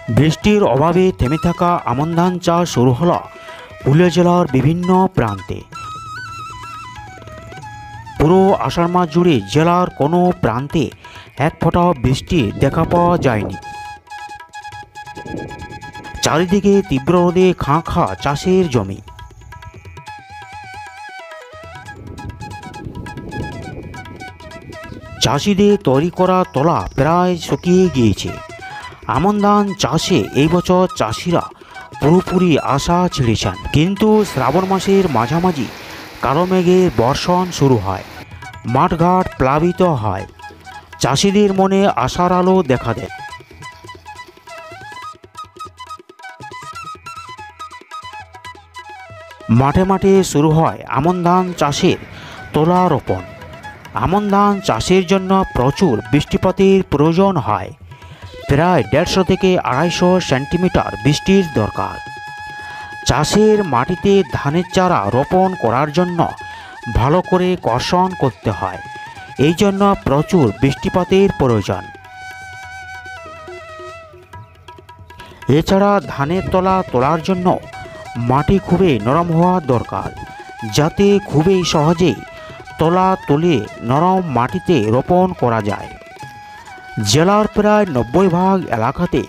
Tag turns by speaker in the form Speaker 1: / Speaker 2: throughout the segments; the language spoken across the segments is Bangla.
Speaker 1: বৃষ্টির অভাবে থেমে থাকা আমন ধান চাষ শুরু হলো পুরুলিয়া জেলার বিভিন্ন প্রান্তে। পুরো আষাঢ় মাস জুড়ে জেলার কোনো প্রান্তে এক ফোঁটা বৃষ্টি দেখা পাওয়া যায়নি। চারিদিকে তীব্র রোদে খাঁ খাঁ চাষের জমি। চাষিদের তৈরি করা তলা প্রায় শুকিয়ে গিয়েছে। আমন ধান চাষে এই বছর চাষিরা পুরোপুরি আশা ছেড়েছেন, কিন্তু শ্রাবণ মাসের মাঝামাঝি কালো মেঘের বর্ষণ শুরু হয়, মাঠঘাট প্লাবিত হয়, চাষিদের মনে আশার আলো দেখা দেয়। মাঠে মাঠে শুরু হয় আমন ধান চাষের তোলা রোপণ। আমন ধান চাষের জন্য প্রচুর বৃষ্টিপাতের প্রয়োজন হয়। প্রায় 150 থেকে 250 সেন্টিমিটার বৃষ্টির দরকার। চাষের মাটিতে ধানের চারা রোপণ করার জন্য ভালো করে কর্ষণ করতে হয়, এই জন্য প্রচুর বৃষ্টিপাতের প্রয়োজন। এছাড়া ধানের তলা তোলার জন্য মাটি খুবই নরম হওয়া দরকার, যাতে খুবই সহজেই তলা তুলে নরম মাটিতে রোপণ করা যায়। জেলার প্রায় 90% এলাকাতে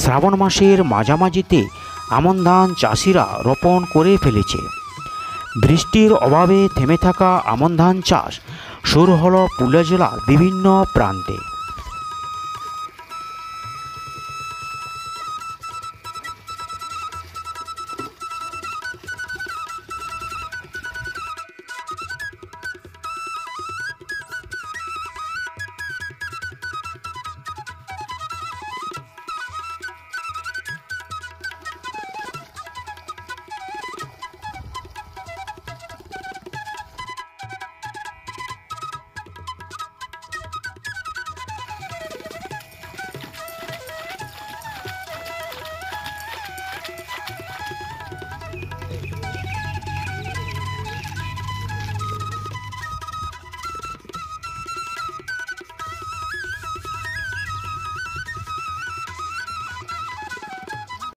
Speaker 1: শ্রাবণ মাসের মাঝামাঝিতে আমন ধান চাষিরা রোপণ করে ফেলেছে। বৃষ্টির অভাবে থেমে থাকা আমন ধান চাষ শুরু হলো পুরুলিয়া জেলার বিভিন্ন প্রান্তে।